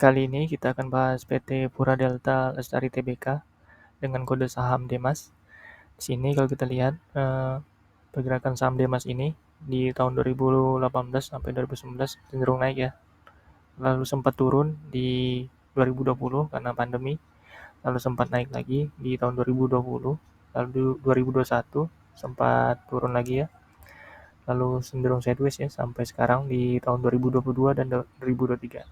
Kali ini kita akan bahas PT Pura Delta Lestari Tbk dengan kode saham Demas. Di sini kalau kita lihat pergerakan saham Demas ini di tahun 2018 sampai 2019 cenderung naik ya. Lalu sempat turun di 2020 karena pandemi, lalu sempat naik lagi di tahun 2020, lalu 2021 sempat turun lagi ya. Lalu cenderung sideways ya sampai sekarang di tahun 2022 dan 2023.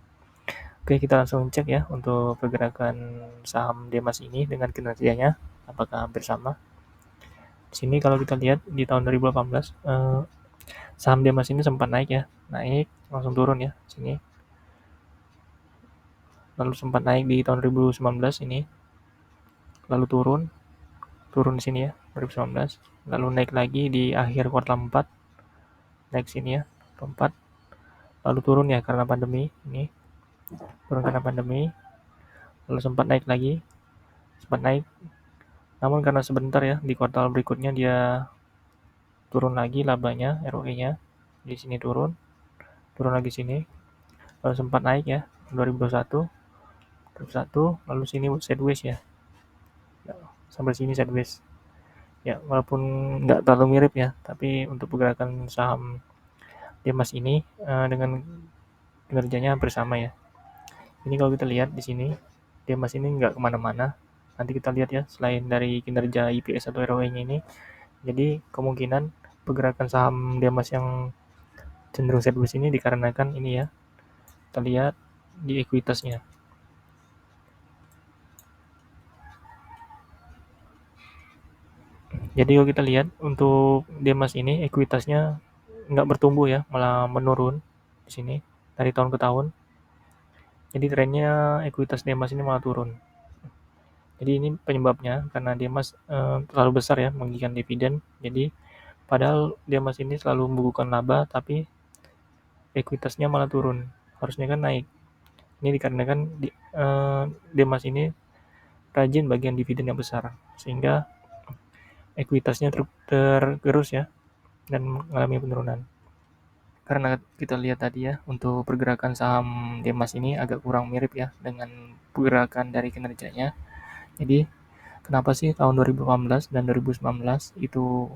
Oke, kita langsung cek ya untuk pergerakan saham Demas ini dengan kinerjanya apakah hampir sama. Di sini kalau kita lihat di tahun 2018 saham Demas ini sempat naik ya, naik langsung turun ya sini. Lalu sempat naik di tahun 2019 ini, lalu turun di sini ya 2019, lalu naik lagi di akhir kuartal 4, naik sini ya 4, lalu turun ya karena pandemi ini, turun karena pandemi, lalu sempat naik lagi, sempat naik, namun karena sebentar ya di kuartal berikutnya dia turun lagi labanya, ROE-nya di sini turun lagi sini, lalu sempat naik ya 2021, lalu sini sideways ya, sampai sini sideways ya, walaupun nggak terlalu mirip ya, tapi untuk pergerakan saham Demas ini dengan kinerjanya hampir sama ya. Ini kalau kita lihat di sini Demas ini nggak kemana-mana, nanti kita lihat ya selain dari kinerja IPS atau ROE-nya ini, jadi kemungkinan pergerakan saham Demas yang cenderung sideways ini dikarenakan ini ya, kita lihat di ekuitasnya. Jadi kalau kita lihat untuk Demas ini ekuitasnya nggak bertumbuh ya, malah menurun di sini dari tahun ke tahun. Jadi trennya ekuitas Demas ini malah turun. Jadi ini penyebabnya karena Demas terlalu besar ya membagikan dividen. Jadi padahal Demas ini selalu membukukan laba tapi ekuitasnya malah turun. Harusnya kan naik. Ini dikarenakan Demas ini rajin bagian dividen yang besar sehingga ekuitasnya tergerus ya dan mengalami penurunan. Karena kita lihat tadi ya untuk pergerakan saham Demas ini agak kurang mirip ya dengan pergerakan dari kinerjanya. Jadi kenapa sih tahun 2018 dan 2019 itu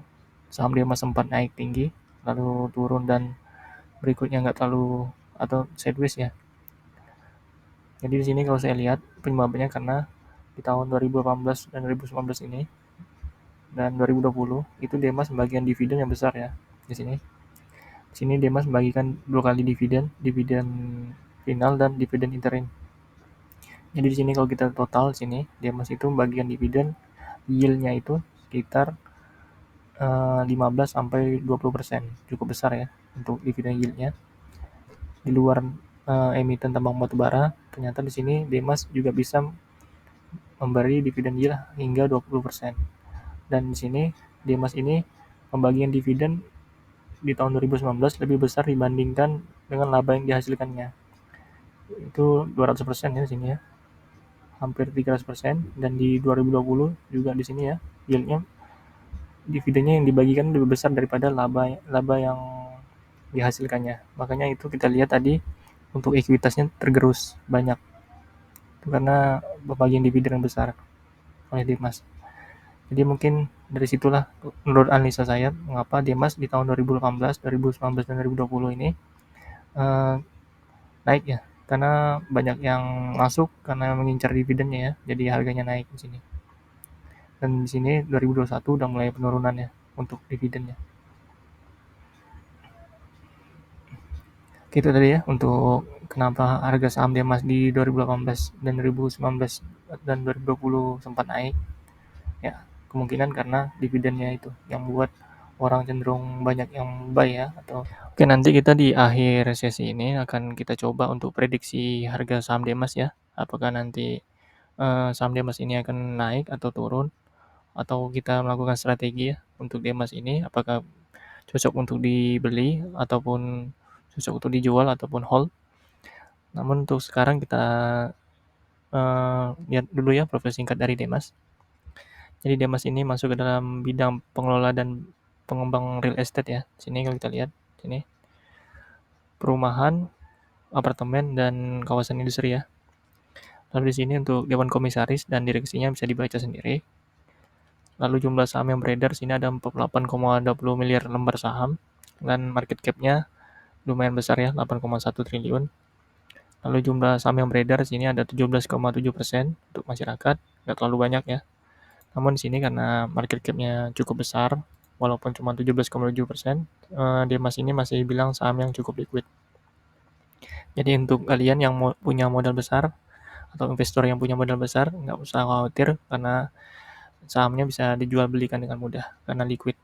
saham Demas sempat naik tinggi lalu turun dan berikutnya nggak terlalu atau sideways ya. Jadi di sini kalau saya lihat penyebabnya karena di tahun 2018 dan 2019 ini dan 2020 itu Demas membagikan dividen yang besar ya di sini. Di sini Demas membagikan 2 kali dividen, dividen final dan dividen interim. Jadi di sini kalau kita total sini Demas itu membagikan dividen yield-nya itu sekitar 15 sampai 20%, cukup besar ya untuk dividen yield-nya. Di luar emiten tambang batubara, ternyata di sini Demas juga bisa memberi dividen yield hingga 20%. Dan di sini Demas ini pembagian dividen di tahun 2019 lebih besar dibandingkan dengan laba yang dihasilkannya. Itu 200% ya di sini ya. Hampir 300%, dan di 2020 juga di sini ya yieldnya dividennya yang dibagikan lebih besar daripada laba yang dihasilkannya. Makanya itu kita lihat tadi untuk ekuitasnya tergerus banyak. Itu karena pembagian dividen yang besar oleh Demas. Jadi mungkin dari situlah menurut analisa saya mengapa Demas di tahun 2018, 2019 dan 2020 ini naik ya. Karena banyak yang masuk karena mengincar dividennya ya. Jadi harganya naik di sini. Dan di sini 2021 udah mulai penurunan ya untuk dividennya. Gitu tadi ya untuk kenapa harga saham Demas di 2018 dan 2019 dan 2020 sempat naik. Ya, kemungkinan karena dividennya itu yang buat orang cenderung banyak yang buy ya atau oke, nanti kita di akhir sesi ini akan kita coba untuk prediksi harga saham Demas ya. Apakah nanti saham Demas ini akan naik atau turun, atau kita melakukan strategi ya untuk Demas ini apakah cocok untuk dibeli ataupun cocok untuk dijual ataupun hold. Namun untuk sekarang kita lihat dulu ya profil singkat dari Demas. Jadi Demas ini masuk ke dalam bidang pengelola dan pengembang real estate ya. Sini kalau kita lihat sini perumahan, apartemen dan kawasan industri ya. Lalu di sini untuk dewan komisaris dan direksinya bisa dibaca sendiri. Lalu jumlah saham yang beredar sini ada 48,20 miliar lembar saham dan market cap-nya lumayan besar ya, 8,1 triliun. Lalu jumlah saham yang beredar sini ada 17,7% untuk masyarakat, nggak terlalu banyak ya. Namun di sini karena market cap-nya cukup besar, walaupun cuma 17,7%, Demas ini masih bilang saham yang cukup liquid. Jadi untuk kalian yang punya modal besar atau investor yang punya modal besar, nggak usah khawatir karena sahamnya bisa dijual belikan dengan mudah karena liquid.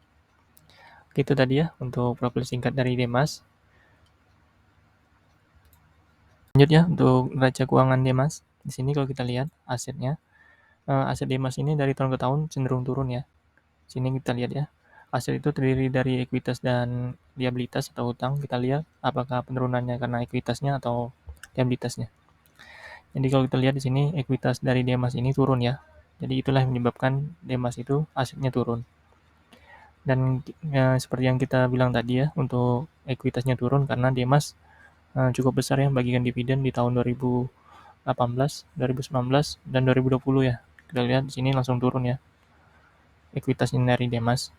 Itu tadi ya untuk profil singkat dari Demas. Lanjut ya untuk neraca keuangan Demas. Di sini kalau kita lihat asetnya, aset Demas ini dari tahun ke tahun cenderung turun ya. Sini kita lihat ya. Aset itu terdiri dari ekuitas dan liabilitas atau hutang. Kita lihat apakah penurunannya karena ekuitasnya atau liabilitasnya. Jadi kalau kita lihat di sini ekuitas dari Demas ini turun ya. Jadi itulah yang menyebabkan Demas itu asetnya turun. Dan seperti yang kita bilang tadi ya, untuk ekuitasnya turun karena Demas cukup besar ya bagikan dividen di tahun 2018, 2019, dan 2020 ya. Kita lihat di sini langsung turun ya ekuitasnya dari Demas.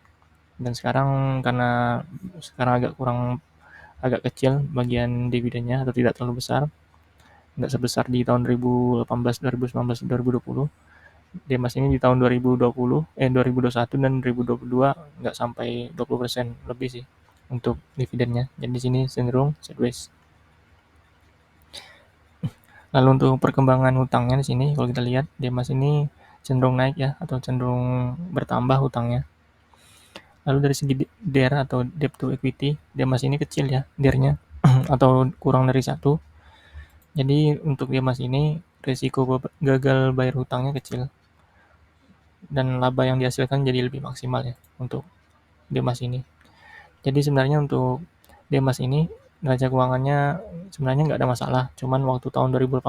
Dan sekarang karena sekarang agak kecil bagian dividennya atau tidak terlalu besar, nggak sebesar di tahun 2018, 2019, 2020. Demas ini di tahun 2021 dan 2022 nggak sampai 20% lebih sih untuk dividennya. Jadi di sini cenderung sideways. Lalu untuk perkembangan hutangnya di sini kalau kita lihat Demas ini cenderung naik ya atau cenderung bertambah hutangnya. Lalu dari segi DER atau debt to equity, Demas ini kecil ya DER-nya atau kurang dari 1. Jadi untuk Demas ini risiko gagal bayar hutangnya kecil dan laba yang dihasilkan jadi lebih maksimal ya untuk Demas ini. Jadi sebenarnya untuk Demas ini neraca keuangannya sebenarnya nggak ada masalah. Cuman waktu tahun 2018,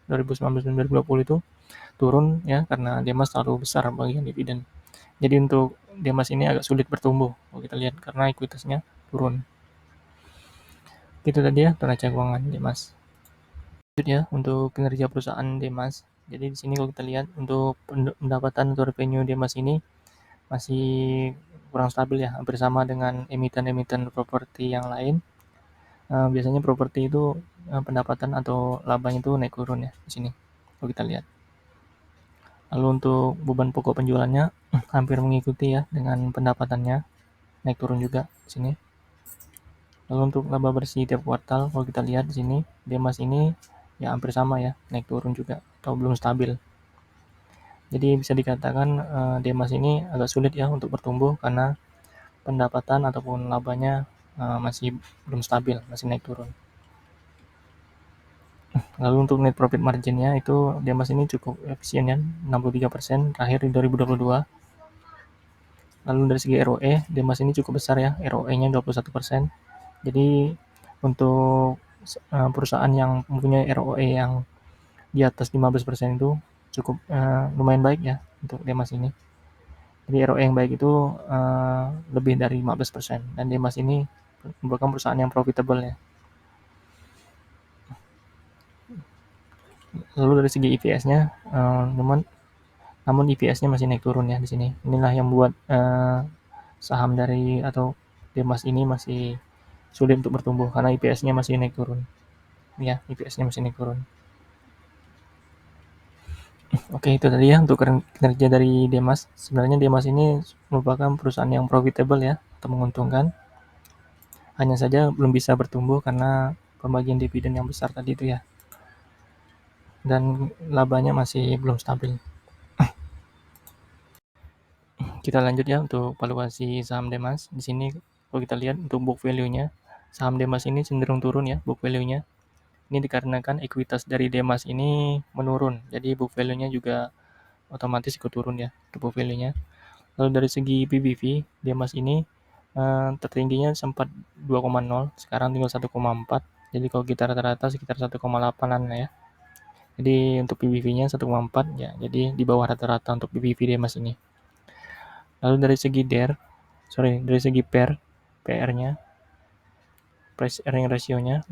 2019, dan 2020 itu turun ya karena Demas terlalu besar bagian dividen. Jadi untuk Demas ini agak sulit bertumbuh kalau kita lihat karena ekuitasnya turun. Itu tadi ya neraca keuangan Demas. Lanjut ya untuk kinerja perusahaan Demas. Jadi di sini kalau kita lihat untuk pendapatan atau revenue Demas ini masih kurang stabil ya, hampir sama dengan emiten-emiten properti yang lain. Biasanya properti itu pendapatan atau labanya itu naik turun ya di sini kalau kita lihat. Lalu untuk beban pokok penjualannya hampir mengikuti ya dengan pendapatannya, naik turun juga di sini. Lalu untuk laba bersih tiap kuartal kalau kita lihat di sini Demas ini ya hampir sama ya, naik turun juga atau belum stabil. Jadi bisa dikatakan Demas ini agak sulit ya untuk bertumbuh karena pendapatan ataupun labanya masih belum stabil, masih naik turun. Lalu untuk net profit marginnya itu Demas ini cukup efisien ya, 63% terakhir di 2022. Lalu dari segi ROE, Demas ini cukup besar ya, ROE-nya 21%. Jadi untuk perusahaan yang mempunyai ROE yang di atas 15% itu cukup lumayan baik ya untuk Demas ini. Jadi ROE yang baik itu lebih dari 15% dan Demas ini merupakan perusahaan yang profitable ya. Lalu dari segi EPS-nya, namun EPS-nya masih naik turun ya di sini. Inilah yang membuat saham dari atau Demas ini masih sulit untuk bertumbuh karena EPS-nya masih naik turun. Ya, EPS-nya masih naik turun. Oke, itu tadi ya untuk kinerja dari Demas. Sebenarnya Demas ini merupakan perusahaan yang profitable ya, atau menguntungkan. Hanya saja belum bisa bertumbuh karena pembagian dividen yang besar tadi itu ya. Dan labanya masih belum stabil. Kita lanjut ya untuk valuasi saham Demas. Di sini kalau kita lihat untuk book value-nya, saham Demas ini cenderung turun ya book value-nya. Ini dikarenakan ekuitas dari Demas ini menurun. Jadi book value-nya juga otomatis ikut turun ya book value-nya. Lalu dari segi PBV, Demas ini tertingginya sempat 2,0, sekarang tinggal 1,4. Jadi kalau kita rata-rata sekitar 1,8-an ya. Jadi untuk PBV-nya 1,4 ya. Jadi di bawah rata-rata untuk PBV Demas ini. Lalu dari segi dari segi PR-nya, price earning ratio-nya,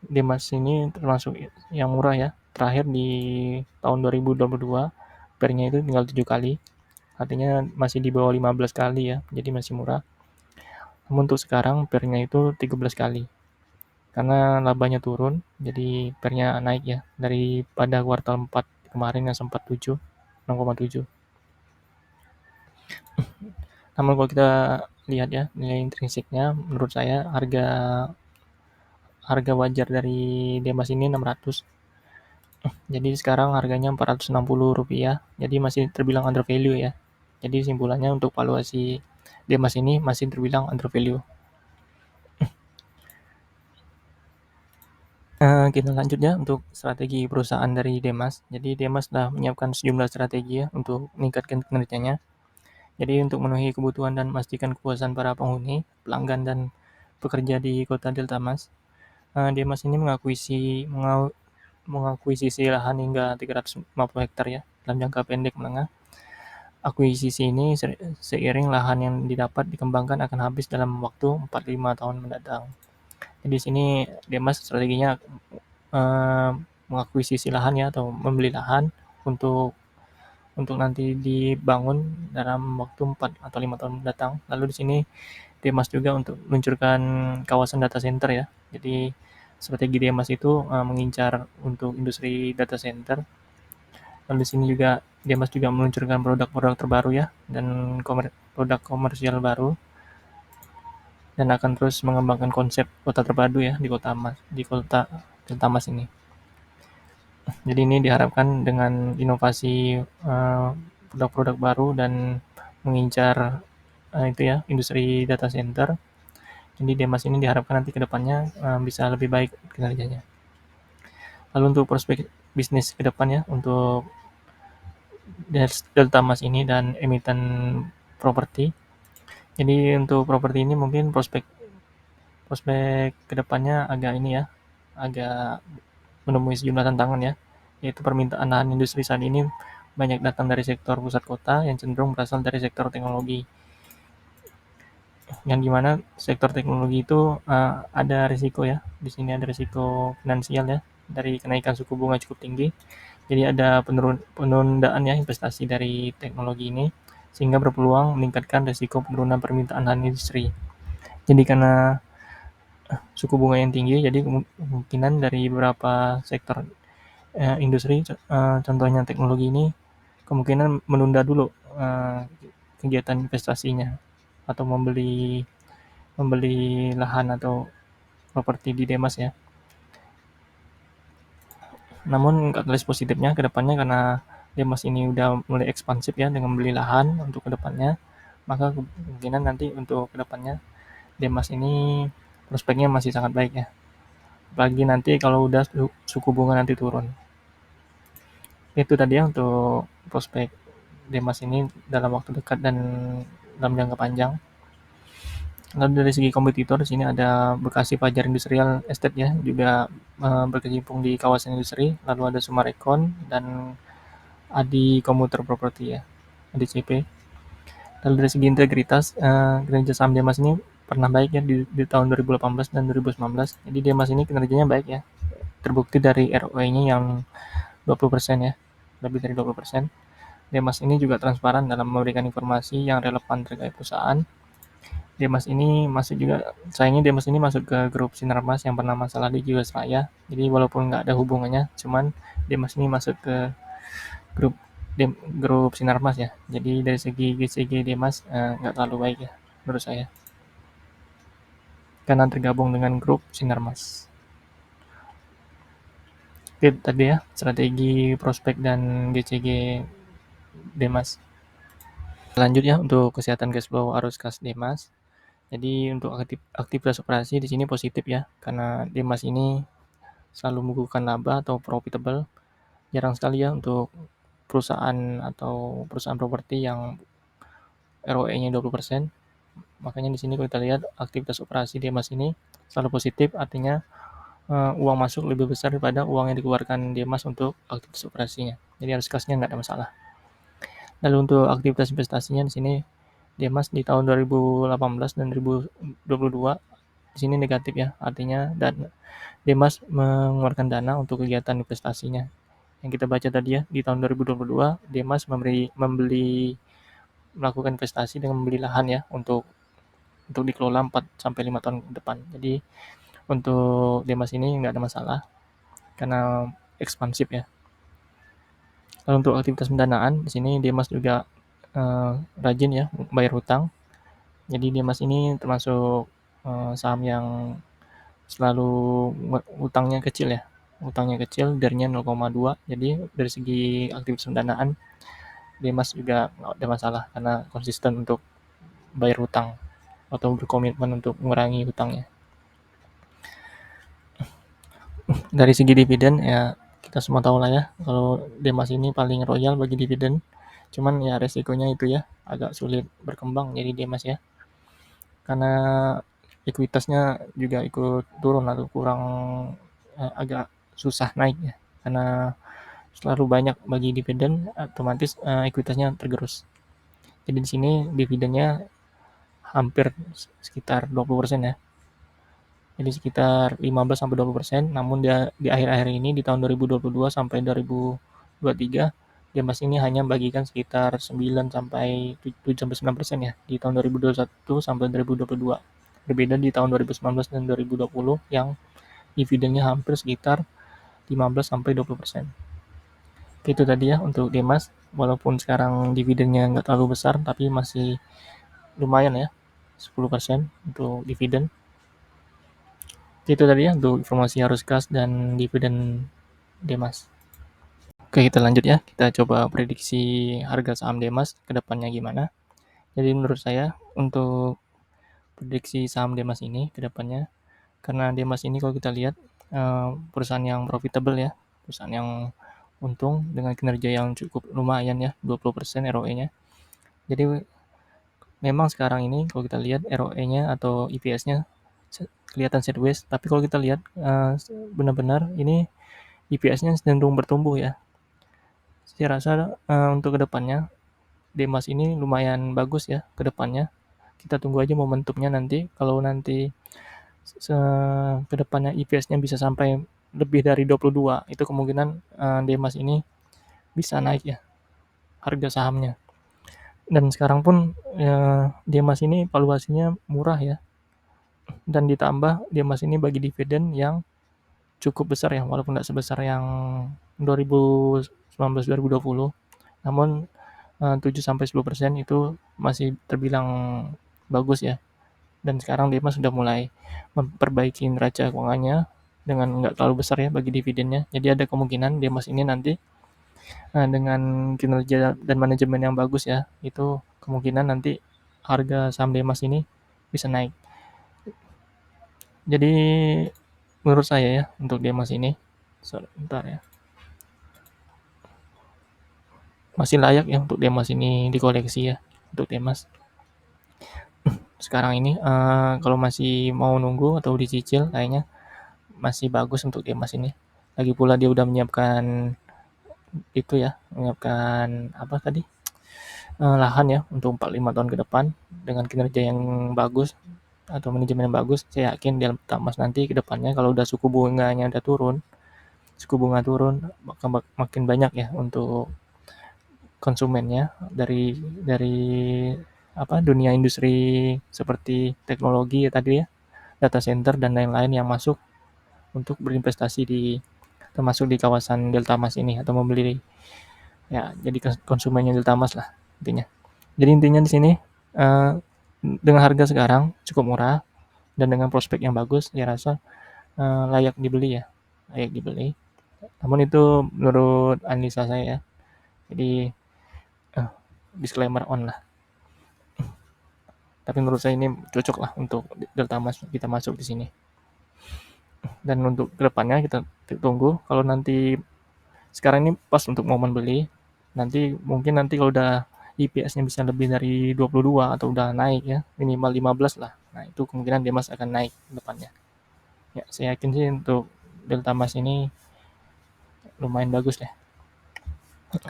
Demas ini termasuk yang murah ya. terakhir di tahun 2022 PER-nya itu tinggal 7 kali, artinya masih di bawah 15 kali ya, jadi masih murah. Namun untuk sekarang PER-nya itu 13 kali. Karena labanya turun, jadi PER-nya naik ya, daripada kuartal 4 kemarin yang sempat 7, 6,7. Namun kalau kita lihat ya, nilai intrinsiknya menurut saya harga wajar dari Demas ini 600. Jadi sekarang harganya Rp460, jadi masih terbilang under value ya. Jadi simpulannya untuk valuasi Demas ini masih terbilang under value. Kita lanjut ya untuk strategi perusahaan dari Demas. Jadi Demas sudah menyiapkan sejumlah strategi ya untuk meningkatkan kinerjanya. Jadi untuk memenuhi kebutuhan dan memastikan kepuasan para penghuni, pelanggan dan pekerja di kota Delta Mas, Demas ini mengakuisisi lahan hingga 350 hektar ya dalam jangka pendek menengah. Akuisisi ini seiring lahan yang didapat dikembangkan akan habis dalam waktu 4-5 tahun mendatang. Jadi di sini Demas strateginya mengakuisisi lahan ya atau membeli lahan untuk nanti dibangun dalam waktu 4 atau 5 tahun mendatang. Lalu di sini Demas juga untuk meluncurkan kawasan data center ya. Jadi strategi Demas itu mengincar untuk industri data center. Lalu di sini juga Demas juga meluncurkan produk-produk terbaru ya dan produk komersial baru dan akan terus mengembangkan konsep kota terpadu ya di kota Delta Mas ini. Jadi ini diharapkan dengan inovasi produk-produk baru dan mengincar itu ya industri data center. Jadi Demas ini diharapkan nanti ke depannya bisa lebih baik kinerjanya. Lalu untuk prospek bisnis ke depan ya untuk Delta Mas ini dan emiten properti. Jadi untuk properti ini mungkin prospek kedepannya agak ini ya, agak menemui sejumlah tantangan ya, yaitu permintaan lahan industri saat ini banyak datang dari sektor pusat kota yang cenderung berasal dari sektor teknologi. Yang dimana sektor teknologi itu ada risiko ya, di sini ada risiko finansial ya, dari kenaikan suku bunga cukup tinggi. Jadi ada penundaan ya investasi dari teknologi ini, sehingga berpeluang meningkatkan risiko penurunan permintaan lahan industri. Jadi karena suku bunga yang tinggi, jadi kemungkinan dari beberapa sektor industri, contohnya teknologi ini, kemungkinan menunda dulu kegiatan investasinya atau membeli lahan atau properti di Demas ya. Namun katalis positifnya ke depannya karena Demas ini udah mulai ekspansif ya dengan beli lahan untuk ke depannya, maka kemungkinan nanti untuk ke depannya Demas ini prospeknya masih sangat baik ya. Apalagi nanti kalau udah suku bunga nanti turun. Itu tadi ya untuk prospek Demas ini dalam waktu dekat dan dalam jangka panjang. Lalu dari segi kompetitor di sini ada Bekasi Fajar Industrial Estate ya, juga berkecimpung di kawasan industri. Lalu ada Sumarekon dan Adi Komuter Property ya, ADCP. Lalu dari segi integritas, kinerja saham Demas ini pernah baik ya di tahun 2018 dan 2019. Jadi Demas ini kinerjanya baik ya, terbukti dari ROE-nya yang 20% ya, lebih dari 20%. Demas ini juga transparan dalam memberikan informasi yang relevan terkait perusahaan. Demas ini sayangnya Demas ini masuk ke grup Sinarmas yang pernah masalah di Jiwasraya. Jadi walaupun nggak ada hubungannya, cuman Demas ini masuk ke grup grup Sinarmas ya. Jadi dari segi GCG Demas nggak terlalu baik ya menurut saya. Karena tergabung dengan grup Sinarmas. Oke, tadi ya strategi prospek dan GCG Demas. Lanjut ya untuk kesehatan cash flow arus kas Demas. Jadi untuk aktivitas operasi di sini positif ya, karena Demas ini selalu membukukan laba atau profitable. Jarang sekali ya untuk perusahaan properti yang ROE-nya 20%. Makanya di sini kalau kita lihat aktivitas operasi Demas ini selalu positif, artinya uang masuk lebih besar daripada uang yang dikeluarkan Demas untuk aktivitas operasinya. Jadi arus kasnya nggak ada masalah. Lalu untuk aktivitas investasinya di sini Demas di tahun 2018 dan 2022 di sini negatif ya, artinya Demas mengeluarkan dana untuk kegiatan investasinya. yang kita baca tadi ya, di tahun 2022 Demas melakukan investasi dengan membeli lahan ya untuk dikelola 4 sampai 5 tahun ke depan. Jadi untuk Demas ini nggak ada masalah karena ekspansif ya. Lalu untuk aktivitas pendanaan di sini Demas juga rajin ya bayar hutang. Jadi Demas ini termasuk saham yang selalu utangnya kecil ya. Utangnya kecil, darinya 0,2. Jadi dari segi aktivitas pendanaan Demas juga nggak ada masalah karena konsisten untuk bayar hutang atau berkomitmen untuk mengurangi hutangnya. Dari segi dividen ya kita semua tahu lah ya kalau Demas ini paling royal bagi dividen. Cuman ya resikonya itu ya agak sulit berkembang jadi Demas ya. Karena ekuitasnya juga ikut turun atau kurang agak susah naik ya. Karena selalu banyak bagi dividen otomatis ekuitasnya tergerus. Jadi di sini dividennya hampir sekitar 20% ya. Jadi sekitar 15 sampai 20%. Namun dia di akhir-akhir ini di tahun 2022 sampai 2023 Demas ini hanya bagikan sekitar 9 sampai 7 sampai 9% ya di tahun 2021 sampai 2022. Berbeda di tahun 2019 dan 2020 yang dividennya hampir sekitar 15 sampai 20%. Itu tadi ya untuk Demas. Walaupun sekarang dividennya nggak terlalu besar tapi masih lumayan ya 10% untuk dividen. Itu tadi ya untuk informasi arus kas dan dividen Demas. Oke, kita lanjut ya. Kita coba prediksi harga saham Demas ke depannya gimana. Jadi menurut saya untuk prediksi saham Demas ini ke depannya, karena Demas ini kalau kita lihat perusahaan yang profitable ya, perusahaan yang untung dengan kinerja yang cukup lumayan ya, 20% ROE-nya. Jadi memang sekarang ini kalau kita lihat ROE-nya atau EPS-nya kelihatan sideways, tapi kalau kita lihat benar-benar ini EPS-nya cenderung bertumbuh ya. Saya rasa untuk kedepannya Demas ini lumayan bagus ya kedepannya. Kita tunggu aja momentumnya nanti. Kalau nanti kedepannya EPS-nya bisa sampai lebih dari 22, itu kemungkinan Demas ini bisa naik ya harga sahamnya. Dan sekarang pun Demas ini valuasinya murah ya. Dan ditambah Demas ini bagi dividen yang cukup besar ya, walaupun tidak sebesar yang 2019-2020. Namun 7 sampai 10% itu masih terbilang bagus ya. Dan sekarang Demas sudah mulai memperbaiki neraca keuangannya dengan nggak terlalu besar ya bagi dividennya. Jadi ada kemungkinan Demas ini nanti dengan kinerja dan manajemen yang bagus ya, itu kemungkinan nanti harga saham Demas ini bisa naik. Jadi menurut saya ya untuk Demas ini, sebentar ya, masih layak ya untuk Demas ini dikoleksi ya untuk Demas. Sekarang ini kalau masih mau nunggu atau dicicil kayaknya masih bagus untuk Demas ini. Lagi pula dia udah menyiapkan itu ya, menyiapkan apa tadi? Lahan ya untuk 4-5 tahun ke depan dengan kinerja yang bagus atau manajemen yang bagus. Saya yakin dia Tamas nanti ke depannya kalau udah suku bunga turun makin banyak ya untuk konsumennya dari apa dunia industri seperti teknologi ya tadi ya, data center dan lain-lain yang masuk untuk berinvestasi termasuk di kawasan Delta Mas ini atau membeli ya jadi konsumennya Delta Mas lah intinya. Jadi intinya di sini dengan harga sekarang cukup murah dan dengan prospek yang bagus, saya rasa layak dibeli ya, layak dibeli. Namun itu menurut analisa saya ya. Jadi disclaimer on lah. Tapi menurut saya ini cocok lah untuk Delta Mas kita masuk di sini. Dan untuk kedepannya kita tunggu kalau nanti sekarang ini pas untuk momen beli. Mungkin nanti kalau udah EPS-nya bisa lebih dari 22 atau udah naik ya, minimal 15 lah. Nah, itu kemungkinan Demas akan naik depannya. Ya, saya yakin sih untuk Delta Mas ini lumayan bagus deh.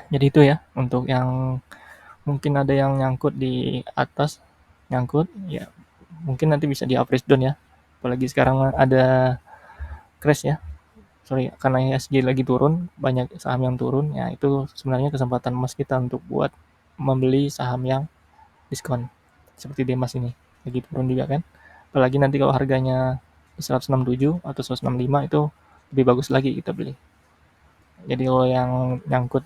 Jadi itu ya untuk yang mungkin ada yang nyangkut di atas, nyangkut ya mungkin nanti bisa di average down ya. Apalagi sekarang ada crash ya, karena IHSG lagi turun, banyak saham yang turun, ya itu sebenarnya kesempatan emas kita untuk buat membeli saham yang diskon. Seperti Demas ini, lagi turun juga kan. Apalagi nanti kalau harganya 167 atau 165 itu lebih bagus lagi kita beli. Jadi kalau yang nyangkut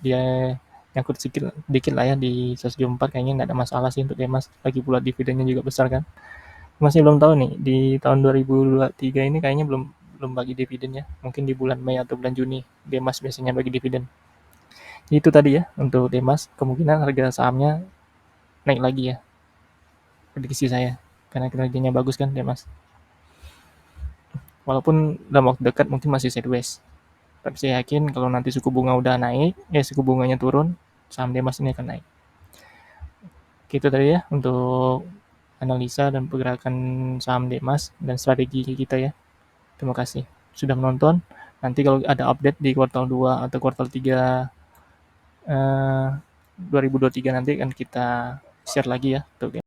dikit lah ya di 174 kayaknya nggak ada masalah sih untuk Demas. Lagi pula dividennya juga besar kan. Masih belum tahu nih di tahun 2023 ini kayaknya belum belum bagi dividen ya. Mungkin di bulan Mei atau bulan Juni Demas biasanya bagi dividen. Itu tadi ya untuk Demas, kemungkinan harga sahamnya naik lagi ya, prediksi saya. Karena kinerjanya bagus kan Demas. Walaupun dalam waktu dekat mungkin masih sideways. Tapi saya yakin kalau nanti suku bunga udah naik, suku bunganya turun, saham Demas ini akan naik. Gitu tadi ya untuk analisa dan pergerakan saham Demas dan strategi kita ya. Terima kasih sudah menonton. Nanti kalau ada update di kuartal 2 atau kuartal 3 2023 nanti akan kita share lagi ya untuk